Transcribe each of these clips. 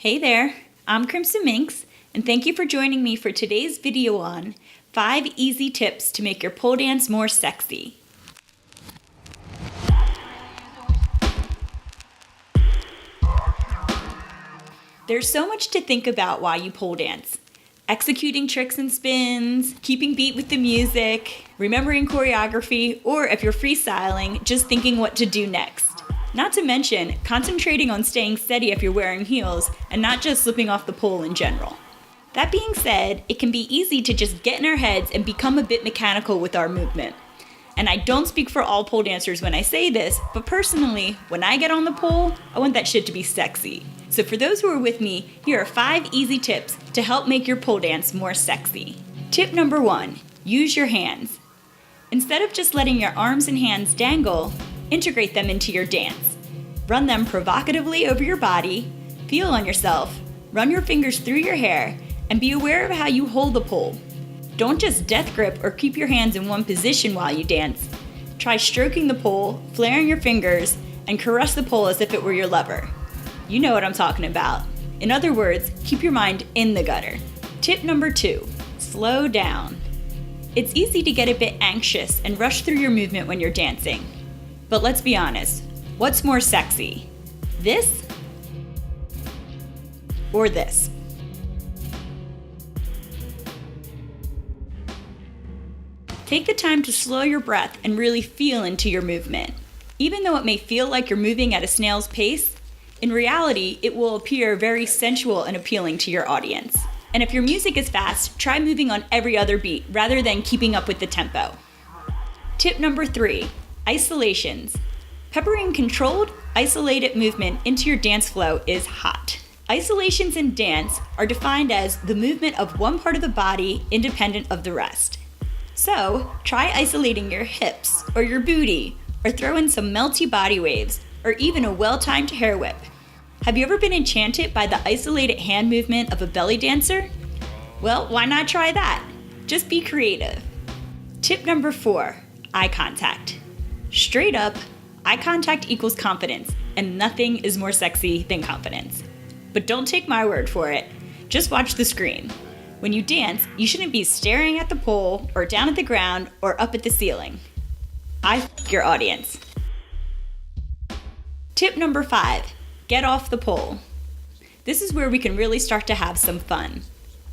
Hey there, I'm Crimson Minxxx, and thank you for joining me for today's video on 5 easy tips to make your pole dance more sexy. There's so much to think about while you pole dance. Executing tricks and spins, keeping beat with the music, remembering choreography, or if you're freestyling, just thinking what to do next. Not to mention, concentrating on staying steady if you're wearing heels and not just slipping off the pole in general. That being said, it can be easy to just get in our heads and become a bit mechanical with our movement. And I don't speak for all pole dancers when I say this, but personally, when I get on the pole, I want that shit to be sexy. So for those who are with me, here are 5 easy tips to help make your pole dance more sexy. Tip number 1, use your hands. Instead of just letting your arms and hands dangle, integrate them into your dance. Run them provocatively over your body, feel on yourself, run your fingers through your hair, and be aware of how you hold the pole. Don't just death grip or keep your hands in one position while you dance. Try stroking the pole, flaring your fingers, and caress the pole as if it were your lover. You know what I'm talking about. In other words, keep your mind in the gutter. Tip number 2, slow down. It's easy to get a bit anxious and rush through your movement when you're dancing. But let's be honest, what's more sexy? This or this? Take the time to slow your breath and really feel into your movement. Even though it may feel like you're moving at a snail's pace, in reality, it will appear very sensual and appealing to your audience. And if your music is fast, try moving on every other beat rather than keeping up with the tempo. Tip number 3, isolations. Peppering controlled, isolated movement into your dance flow is hot. Isolations in dance are defined as the movement of one part of the body independent of the rest. So, try isolating your hips or your booty, or throw in some melty body waves, or even a well-timed hair whip. Have you ever been enchanted by the isolated hand movement of a belly dancer? Well, why not try that? Just be creative. Tip number 4, eye contact. Straight up, eye contact equals confidence, and nothing is more sexy than confidence. But don't take my word for it. Just watch the screen. When you dance, you shouldn't be staring at the pole, or down at the ground, or up at the ceiling. Your audience. Tip number 5, get off the pole. This is where we can really start to have some fun.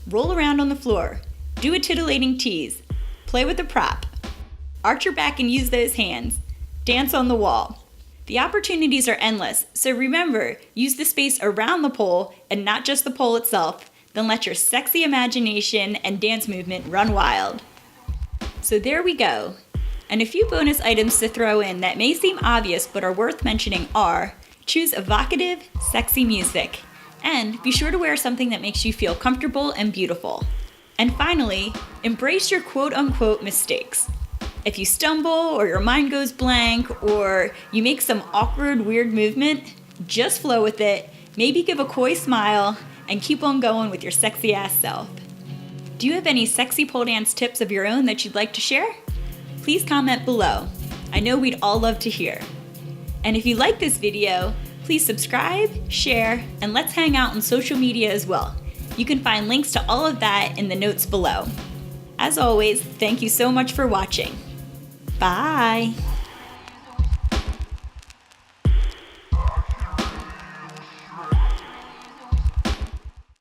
Roll around on the floor, do a titillating tease, play with a prop, arch your back and use those hands, dance on the wall. The opportunities are endless, so remember, use the space around the pole and not just the pole itself, then let your sexy imagination and dance movement run wild. So there we go. And a few bonus items to throw in that may seem obvious but are worth mentioning are: choose evocative, sexy music, and be sure to wear something that makes you feel comfortable and beautiful. And finally, embrace your quote-unquote mistakes. If you stumble or your mind goes blank or you make some awkward, weird movement, just flow with it, maybe give a coy smile, and keep on going with your sexy ass self. Do you have any sexy pole dance tips of your own that you'd like to share? Please comment below. I know we'd all love to hear. And if you like this video, please subscribe, share, and let's hang out on social media as well. You can find links to all of that in the notes below. As always, thank you so much for watching. Bye!